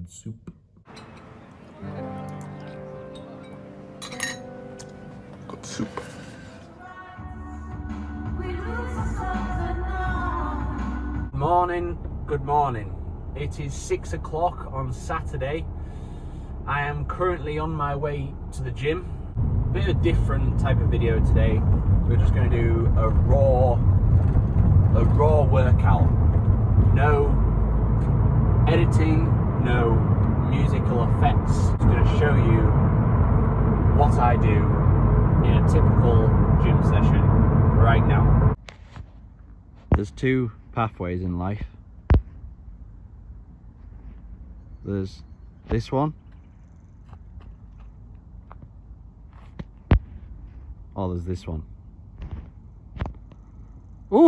good soup. Good soup. Good morning. It is 6 o'clock on Saturday. I am currently on my way to the gym. Bit of a different type of video today. We're just going to do a raw workout. No editing, no musical effects. Just going to show you what I do in a typical gym session right now. There's two pathways in life. There's this one, or there's this one. Ooh!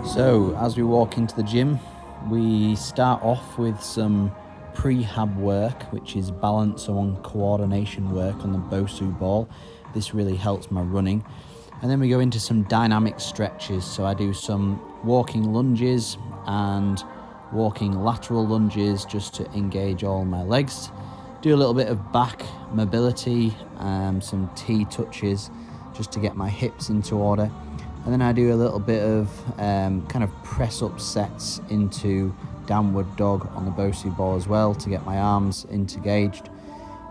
So, as we walk into the gym, we start off with some Prehab work, which is balance and coordination work on the Bosu ball. This really helps my running. And then we go into some dynamic stretches. So I do some walking lunges and walking lateral lunges just to engage all my legs. Do a little bit of back mobility, some T touches just to get my hips into order. And then I do a little bit of kind of press up sets into downward dog on the Bosu ball as well to get my arms engaged.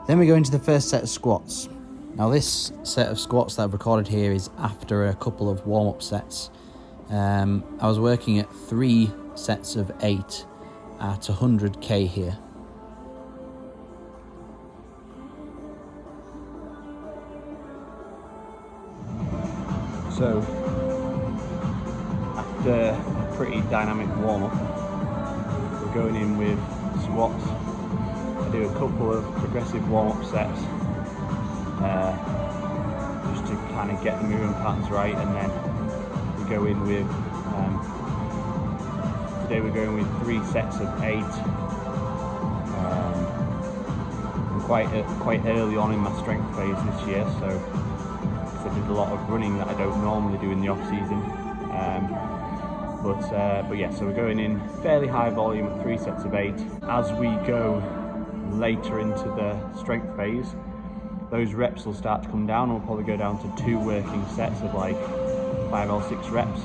Then we go into the first set of squats. Now this set of squats that I've recorded here is after a couple of warm-up sets. I was working at 3 sets of 8 at 100k here. So after a pretty dynamic warm-up, we're going in with squats. I do a couple of progressive warm-up sets just to kind of get the movement patterns right, and then we go in with today we're going with 3 sets of 8. I'm quite early on in my strength phase this year, so I did a lot of running that I don't normally do in the off season. But yeah, so we're going in fairly high volume at 3 sets of 8. As we go later into the strength phase, those reps will start to come down. We'll probably go down to 2 working sets of like 5 or 6 reps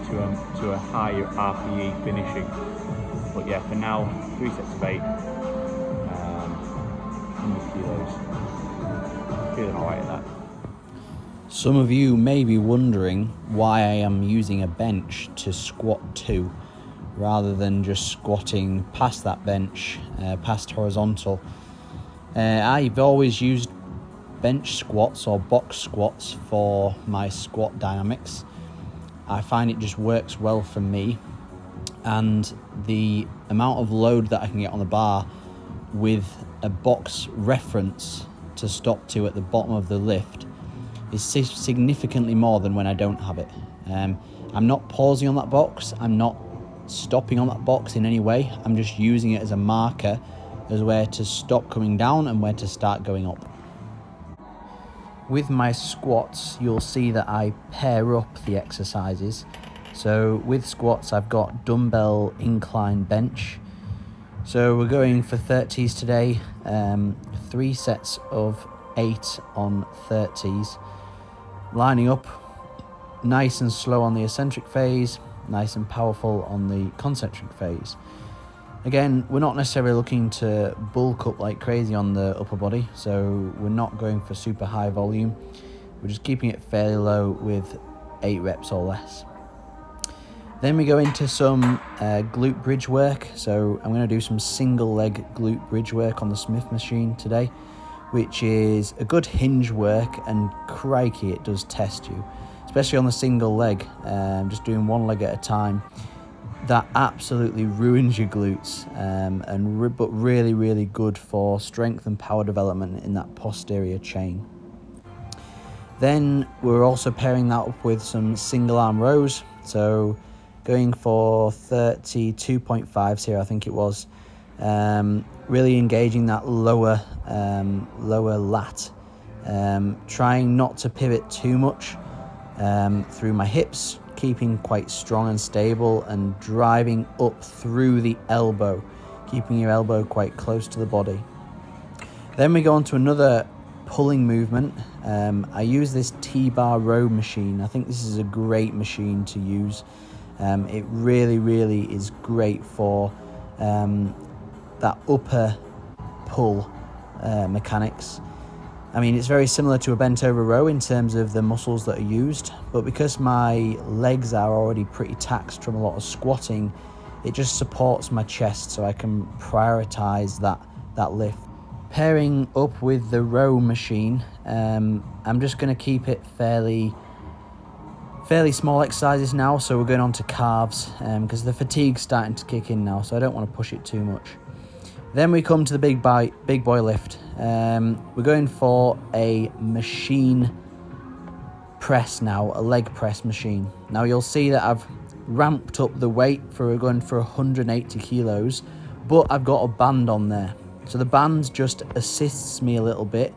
to a higher RPE finishing. But yeah, for now, 3 sets of 8, 100 kilos. Feeling alright at that. Some of you may be wondering why I am using a bench to squat to, rather than just squatting past that bench, past horizontal. I've always used bench squats or box squats for my squat dynamics. I find it just works well for me, and the amount of load that I can get on the bar with a box reference to stop to at the bottom of the lift is significantly more than when I don't have it. I'm not pausing on that box, I'm not stopping on that box in any way, I'm just using it as a marker as where to stop coming down and where to start going up. With my squats, you'll see that I pair up the exercises. So with squats, I've got dumbbell incline bench. So we're going for 30s today, 3 sets of 8 on 30s. Lining up nice and slow on the eccentric phase, nice and powerful on the concentric phase. Again, we're not necessarily looking to bulk up like crazy on the upper body, so we're not going for super high volume. We're just keeping it fairly low with 8 reps or less. Then we go into some glute bridge work. So I'm going to do some single leg glute bridge work on the Smith machine today, which is a good hinge work, and crikey, it does test you, especially on the single leg. Just doing one leg at a time, that absolutely ruins your glutes, but really, really good for strength and power development in that posterior chain. Then we're also pairing that up with some single arm rows. So going for 32.5s here, I think it was. really engaging that lower lat, trying not to pivot too much through my hips, keeping quite strong and stable, and driving up through the elbow, keeping your elbow quite close to the body. Then we go on to another pulling movement. I use this T-bar row machine. I think this is a great machine to use. It really is great for that upper pull mechanics. I mean, it's very similar to a bent over row in terms of the muscles that are used, but because my legs are already pretty taxed from a lot of squatting, it just supports my chest so I can prioritize that lift. Pairing up with the row machine, I'm just going to keep it fairly small exercises now, so we're going on to calves because the fatigue's starting to kick in now, so I don't want to push it too much. Then we come to the big boy lift. We're going for a machine press now, a leg press machine. Now you'll see that I've ramped up the weight for going for 180 kilos, but I've got a band on there. So the band just assists me a little bit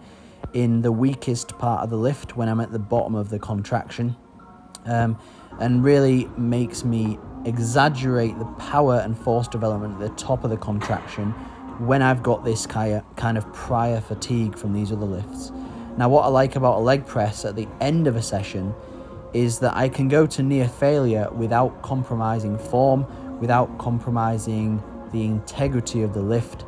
in the weakest part of the lift when I'm at the bottom of the contraction, and really makes me exaggerate the power and force development at the top of the contraction when I've got this kind of prior fatigue from these other lifts. Now, what I like about a leg press at the end of a session is that I can go to near failure without compromising form, without compromising the integrity of the lift,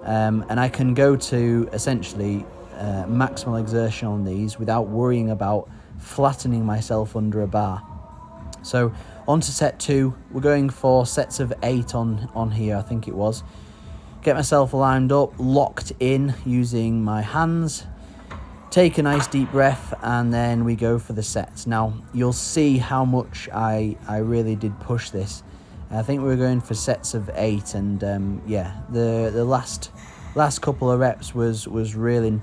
and I can go to essentially maximal exertion on these without worrying about flattening myself under a bar. So on to set 2. We're going for sets of 8 on here, I think it was. Get myself lined up, locked in using my hands, take a nice deep breath, and then we go for the sets. Now you'll see how much I really did push this. I think we were going for sets of 8, and yeah, the last couple of reps was really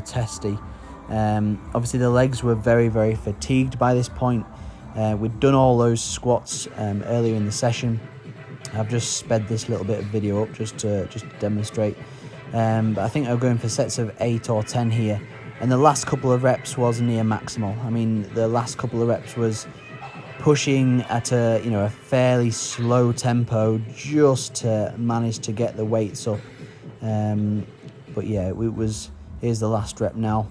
testy. Obviously the legs were very fatigued by this point. We'd done all those squats earlier in the session. I've just sped this little bit of video up just to demonstrate, but I think I'm going for sets of 8 or 10 here, and the last couple of reps was near maximal. I mean, the last couple of reps was pushing at a fairly slow tempo just to manage to get the weights up, but yeah, here's the last rep now.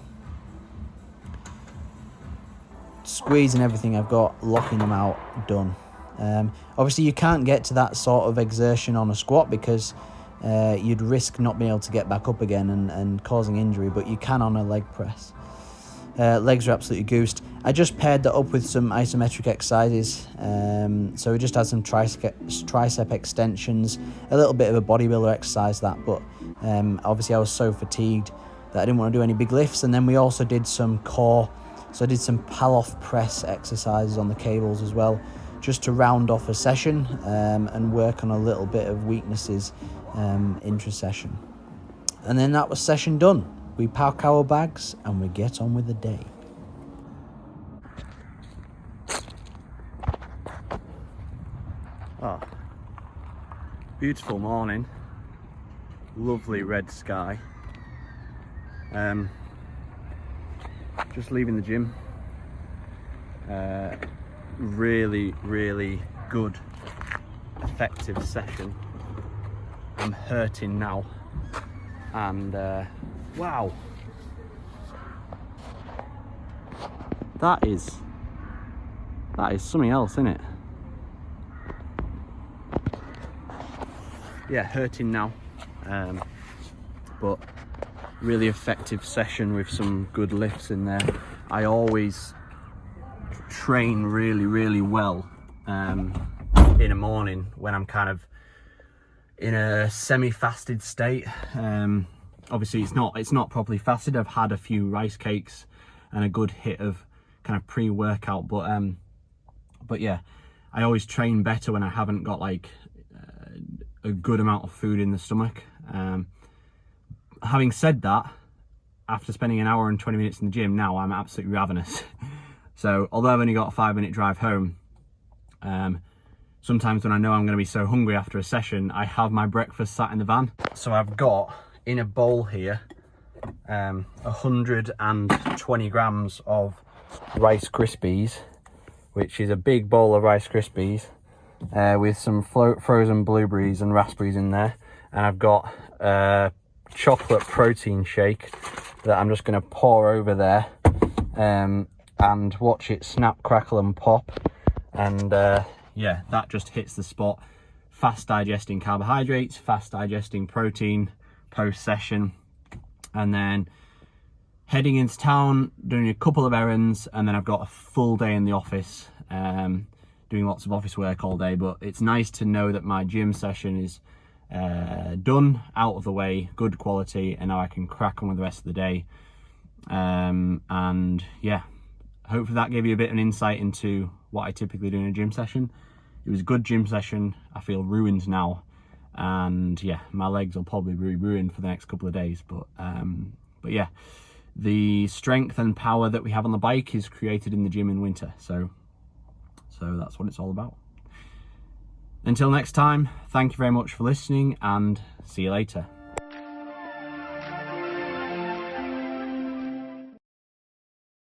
Squeezing everything I've got, locking them out, done. Obviously you can't get to that sort of exertion on a squat because you'd risk not being able to get back up again and causing injury, but you can on a leg press. Legs are absolutely goosed. I just paired that up with some isometric exercises, so we just had some tricep extensions, a little bit of a bodybuilder exercise that, but obviously I was so fatigued that I didn't want to do any big lifts. And then we also did some core, so I did some pal-off press exercises on the cables as well, just to round off a session and work on a little bit of weaknesses intra-session. And then that was session done. We pack our bags and we get on with the day. Oh, beautiful morning, lovely red sky. Just leaving the gym. Really good, effective session. I'm hurting now, and wow, that is something else, isn't it? Yeah, hurting now, but really effective session with some good lifts in there. I always train really well in a morning when I'm kind of in a semi-fasted state. Obviously it's not properly fasted. I've had a few rice cakes and a good hit of kind of pre-workout, but yeah, I always train better when I haven't got like a good amount of food in the stomach. Having said that, after spending an hour and 20 minutes in the gym, now I'm absolutely ravenous. So although I've only got a 5-minute drive home, sometimes when I know I'm going to be so hungry after a session, I have my breakfast sat in the van. So I've got in a bowl here 120 grams of Rice Krispies, which is a big bowl of Rice Krispies with some frozen blueberries and raspberries in there. And I've got a chocolate protein shake that I'm just going to pour over there and watch it snap, crackle and pop. And yeah, that just hits the spot. Fast digesting carbohydrates, fast digesting protein post session, and then heading into town, doing a couple of errands, and then I've got a full day in the office, doing lots of office work all day. But it's nice to know that my gym session is done, out of the way, good quality, and now I can crack on with the rest of the day. And yeah, hopefully that gave you a bit of an insight into what I typically do in a gym session. It was a good gym session. I feel ruined now, and yeah, my legs will probably be ruined for the next couple of days. But yeah, the strength and power that we have on the bike is created in the gym in winter. So that's what it's all about. Until next time, thank you very much for listening, and see you later.